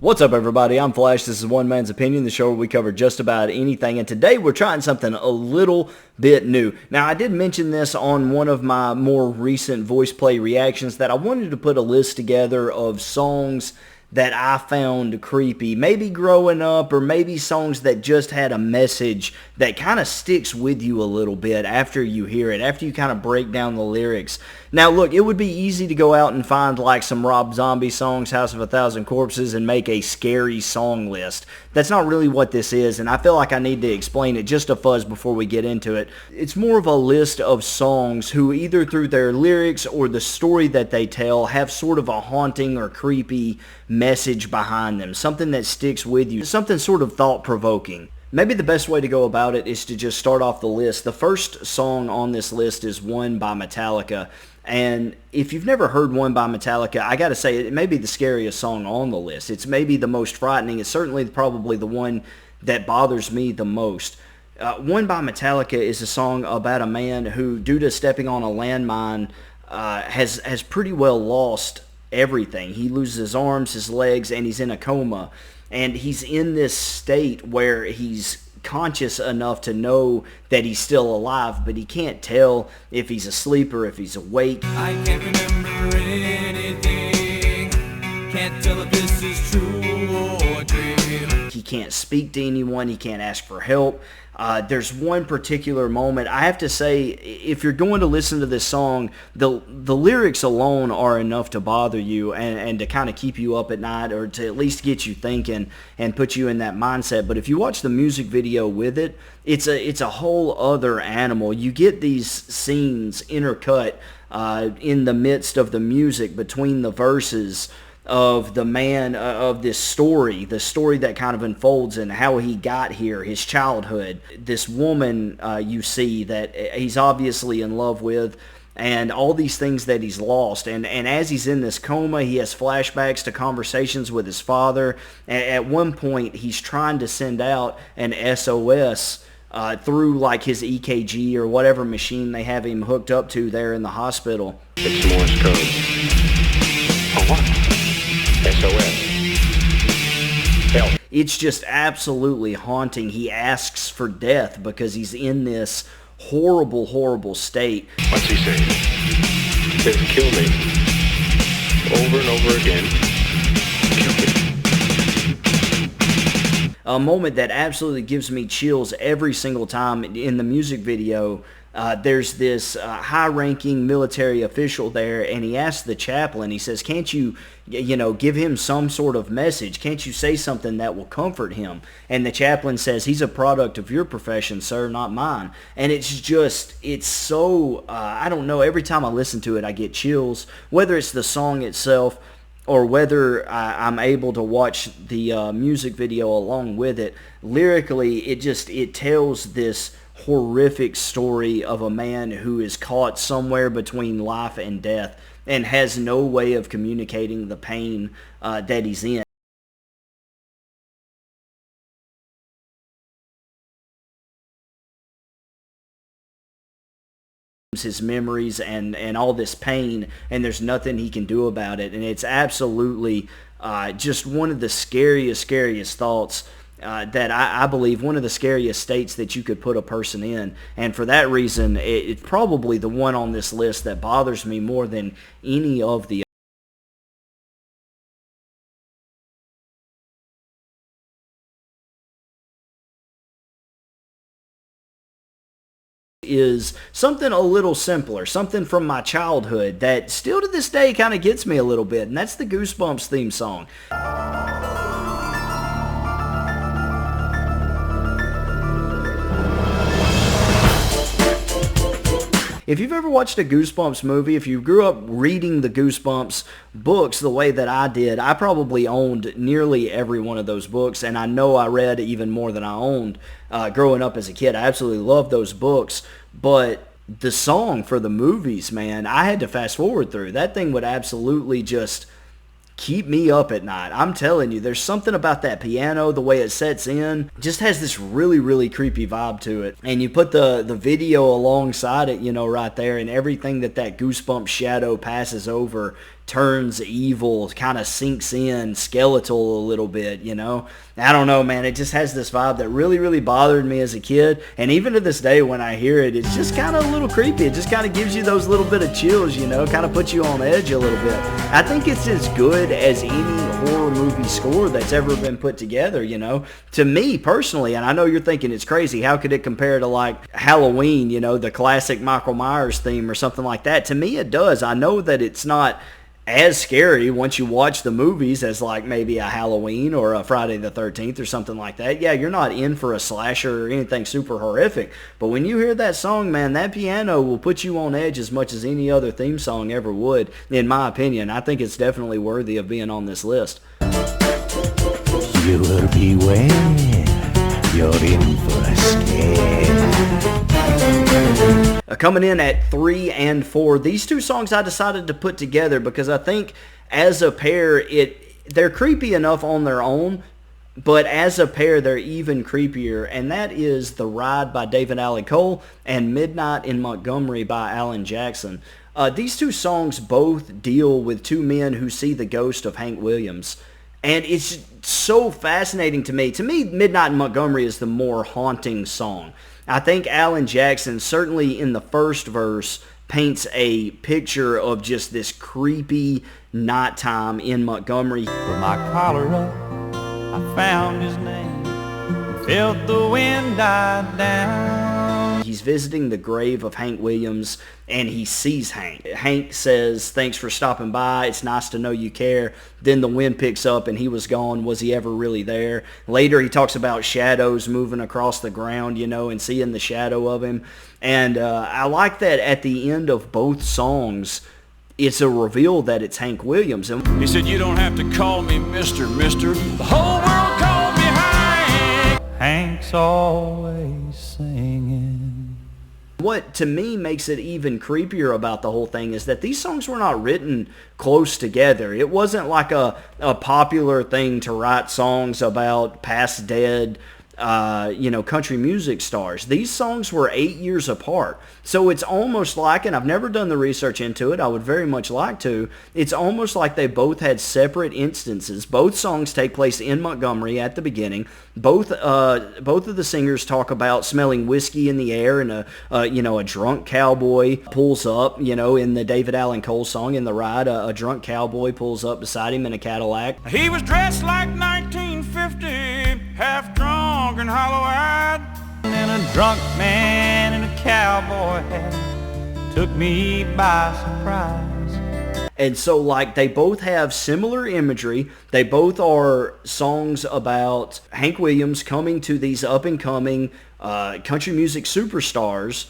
What's up, everybody? I'm Flash. This is One Man's Opinion, the show where we cover just about anything. And today we're trying something a little bit new. Now, I did mention this on one of my more recent voice play reactions that I wanted to put a list together of songs that I found creepy, maybe growing up, or maybe songs that just had a message that kind of sticks with you a little bit after you hear it, after you kind of break down the lyrics. Now look, it would be easy to go out and find like some Rob Zombie songs, House of a Thousand Corpses, and make a scary song list. That's not really what this is, and I feel like I need to explain it just a fuzz before we get into it. It's more of a list of songs who either through their lyrics or the story that they tell have sort of a haunting or creepy message behind them, something that sticks with you, something sort of thought-provoking. Maybe the best way to go about it is to just start off the list. The first song on this list is One by Metallica. And if you've never heard One by Metallica, I gotta say, it may be the scariest song on the list. It's maybe the most frightening. It's certainly probably the one that bothers me the most. One by Metallica is a song about a man who, due to stepping on a landmine, has pretty well lost everything. He loses his arms, his legs, and he's in a coma. And he's in this state where he's conscious enough to know that he's still alive, but he can't tell if he's asleep or if he's awake. I can't remember anything, can't tell if this is true or a dream. He can't speak to anyone, he can't ask for help. There's one particular moment, I have to say, if you're going to listen to this song, the lyrics alone are enough to bother you and to kind of keep you up at night, or to at least get you thinking and put you in that mindset. But if you watch the music video with it, it's a whole other animal. You get these scenes intercut in the midst of the music, between the verses of the man, of this story, the story that kind of unfolds and how he got here, his childhood, this woman you see that he's obviously in love with, and all these things that he's lost. And as he's in this coma, he has flashbacks to conversations with his father. At one point, he's trying to send out an SOS through like his EKG or whatever machine they have him hooked up to there in the hospital. It's Morse code. For what? SOS. Help. It's just absolutely haunting. He asks for death because he's in this horrible, horrible state. What's he saying? He says, kill me. Over and over again. Kill me. A moment that absolutely gives me chills every single time in the music video. There's this high-ranking military official there, and he asks the chaplain, he says, can't you give him some sort of message? Can't you say something that will comfort him? And the chaplain says, he's a product of your profession, sir, not mine. And it's so, I don't know, every time I listen to it, I get chills, whether it's the song itself or whether I'm able to watch the music video along with it. Lyrically, it tells this horrific story of a man who is caught somewhere between life and death and has no way of communicating the pain that he's in. His memories and all this pain, and there's nothing he can do about it. And it's absolutely just one of the scariest thoughts that I believe, one of the scariest states that you could put a person in. And for that reason, it's probably the one on this list that bothers me more than any of the is something a little simpler, something from my childhood that still to this day kind of gets me a little bit, and that's the Goosebumps theme song. If you've ever watched a Goosebumps movie, if you grew up reading the Goosebumps books the way that I did, I probably owned nearly every one of those books, and I know I read even more than I owned growing up as a kid. I absolutely loved those books, but the song for the movies, man, I had to fast forward through. That thing would absolutely just keep me up at night. I'm telling you, there's something about that piano, the way it sets in, just has this really, really creepy vibe to it. And you put the video alongside it, right there, and everything that Goosebumps shadow passes over turns evil, kind of sinks in, skeletal a little bit, I don't know, man. It just has this vibe that really, really bothered me as a kid. And even to this day when I hear it, it's just kind of a little creepy. It just kind of gives you those little bit of chills, kind of puts you on edge a little bit. I think it's as good as any horror movie score that's ever been put together, to me personally. And I know you're thinking it's crazy. How could it compare to like Halloween, the classic Michael Myers theme or something like that? To me, it does. I know that it's not as scary once you watch the movies as like maybe a Halloween or a Friday the 13th or something like that. Yeah, you're not in for a slasher or anything super horrific. But when you hear that song, man, that piano will put you on edge as much as any other theme song ever would, in my opinion. I think it's definitely worthy of being on this list. You will beware. You're in for a scare. Coming in at 3 and 4, these two songs I decided to put together because I think as a pair, they're creepy enough on their own, but as a pair, they're even creepier, and that is The Ride by David and Midnight in Montgomery by Alan Jackson. These two songs both deal with two men who see the ghost of Hank Williams. And it's so fascinating to me. To me, Midnight in Montgomery is the more haunting song. I think Alan Jackson, certainly in the first verse, paints a picture of just this creepy nighttime in Montgomery. With my collar up, I found his name, felt the wind die down. He's visiting the grave of Hank Williams, and he sees Hank. Hank says, "Thanks for stopping by. It's nice to know you care." Then the wind picks up, and he was gone. Was he ever really there? Later, he talks about shadows moving across the ground, and seeing the shadow of him. And I like that at the end of both songs, it's a reveal that it's Hank Williams. And He said, "You don't have to call me Mr. The whole world called me Hank." Hank's always singing. what to me makes it even creepier about the whole thing is that these songs were not written close together. It wasn't like a popular thing to write songs about past dead country music stars. These songs were 8 years apart. So it's almost like, and I've never done the research into it, I would very much like to, it's almost like they both had separate instances. Both songs take place in Montgomery at the beginning. Both of the singers talk about smelling whiskey in the air, and a drunk cowboy pulls up, in the David-Allen-Cole song, In the Ride, a drunk cowboy pulls up beside him in a Cadillac. He was dressed like 1950, half drunk and hollow-eyed. And a drunk man in a cowboy hat took me by surprise. And so, they both have similar imagery. They both are songs about Hank Williams coming to these up-and-coming country music superstars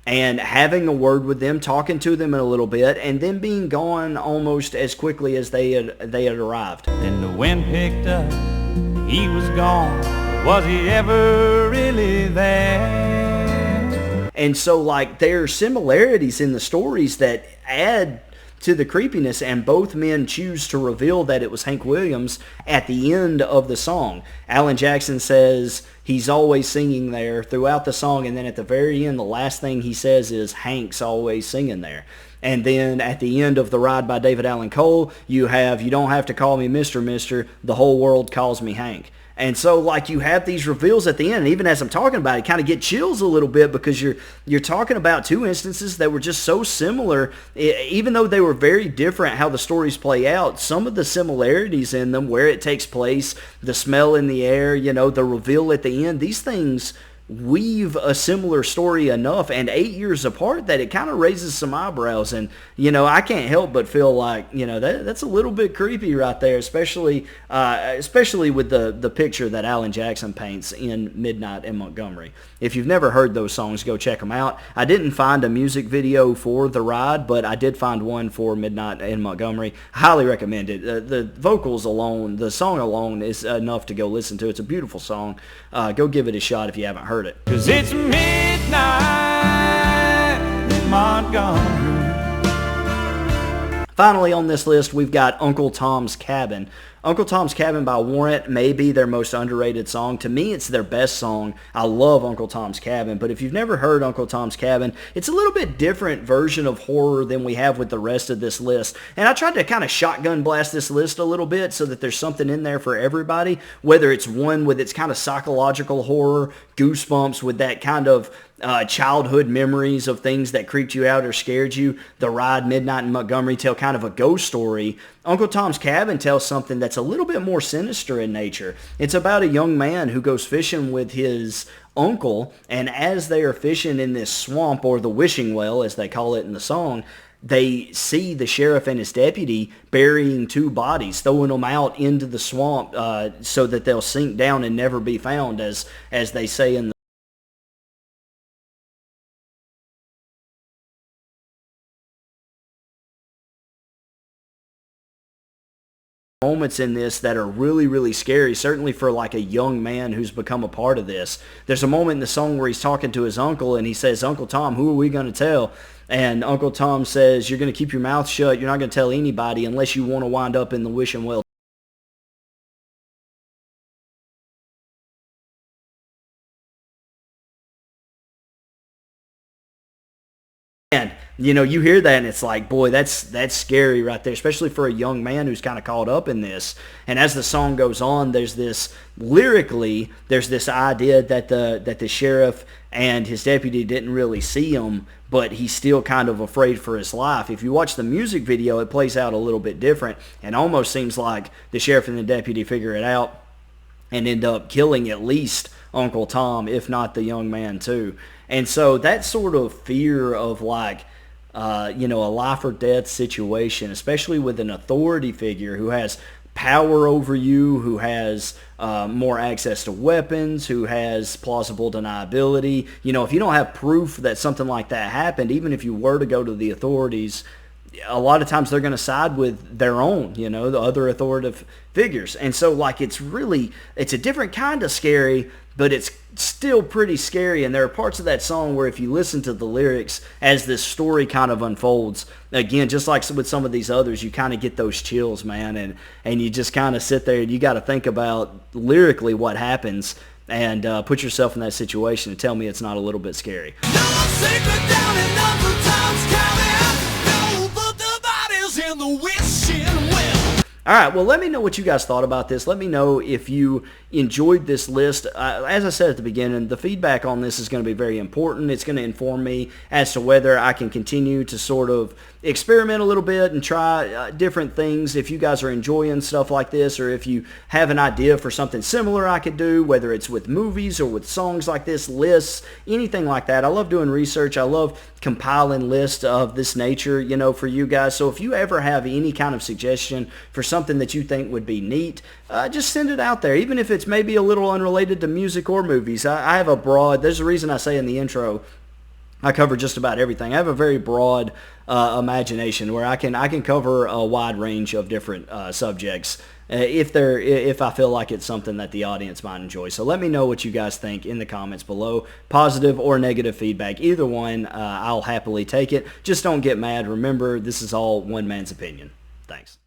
and having a word with them, talking to them in a little bit, and then being gone almost as quickly as they had arrived. Then the wind picked up, he was gone. Was he ever really there? And so, there are similarities in the stories that add to the creepiness, and both men choose to reveal that it was Hank Williams at the end of the song. Alan Jackson says he's always singing there throughout the song, and then at the very end, the last thing he says is, Hank's always singing there. And then at the end of The Ride by David-Allen-Cole, you don't have to call me Mr. The whole world calls me Hank. And so, you have these reveals at the end, and even as I'm talking about it, kind of get chills a little bit, because you're talking about two instances that were just so similar, even though they were very different how the stories play out. Some of the similarities in them, where it takes place, the smell in the air, the reveal at the end, these things weave a similar story enough, and 8 years apart, that it kind of raises some eyebrows. And I can't help but feel like that's a little bit creepy right there, especially with the picture that Alan Jackson paints in Midnight in Montgomery. If you've never heard those songs, go check them out. I didn't find a music video for The Ride, but I did find one for Midnight in Montgomery. I highly recommend it. The vocals alone, the song alone, is enough to go listen to. It's a beautiful song. Go give it a shot if you haven't heard it. 'Cause it's midnight in Montgomery. Finally on this list, we've got Uncle Tom's Cabin. Uncle Tom's Cabin by Warrant may be their most underrated song. To me, it's their best song. I love Uncle Tom's Cabin, but if you've never heard Uncle Tom's Cabin, it's a little bit different version of horror than we have with the rest of this list. And I tried to kind of shotgun blast this list a little bit so that there's something in there for everybody, whether it's one with its kind of psychological horror, goosebumps with that kind of childhood memories of things that creeped you out or scared you. The Ride, Midnight in Montgomery tell kind of a ghost story. Uncle Tom's Cabin tells something that's a little bit more sinister in nature. It's about a young man who goes fishing with his uncle, and as they are fishing in this swamp, or the wishing well as they call it in the song, they see the sheriff and his deputy burying two bodies, throwing them out into the swamp so that they'll sink down and never be found, as they say in the moments in this that are really, really scary, certainly for like a young man who's become a part of this. There's a moment in the song where he's talking to his uncle and he says, "Uncle Tom, who are we going to tell?" And Uncle Tom says, "You're going to keep your mouth shut. You're not going to tell anybody unless you want to wind up in the wishing well." And you hear that and it's like, boy, that's scary right there, especially for a young man who's kind of caught up in this. And as the song goes on, there's this idea that the sheriff and his deputy didn't really see him, but he's still kind of afraid for his life. If you watch the music video, it plays out a little bit different, and almost seems like the sheriff and the deputy figure it out and end up killing at least Uncle Tom, if not the young man too. And so that sort of fear of like, a life or death situation, especially with an authority figure who has power over you, who has more access to weapons, who has plausible deniability. If you don't have proof that something like that happened, even if you were to go to the authorities, a lot of times they're going to side with their own, the other authoritative figures. And so like it's a different kind of scary, but it's still pretty scary. And there are parts of that song where if you listen to the lyrics as this story kind of unfolds, again, just like with some of these others, you kind of get those chills, man. And you just kind of sit there and you got to think about lyrically what happens and put yourself in that situation and tell me it's not a little bit scary. All right, well, let me know what you guys thought about this. Let me know if you enjoyed this list. As I said at the beginning, the feedback on this is going to be very important. It's going to inform me as to whether I can continue to sort of experiment a little bit and try different things. If you guys are enjoying stuff like this, or if you have an idea for something similar I could do, whether it's with movies or with songs like this, lists, anything like that. I love doing research. I love compiling lists of this nature, for you guys. So if you ever have any kind of suggestion for something that you think would be neat, just send it out there, even if it's maybe a little unrelated to music or movies. I have there's a reason I say in the intro, I cover just about everything. I have a very broad imagination where I can cover a wide range of different subjects if I feel like it's something that the audience might enjoy. So let me know what you guys think in the comments below. Positive or negative feedback, either one, I'll happily take it. Just don't get mad. Remember, this is all one man's opinion. Thanks.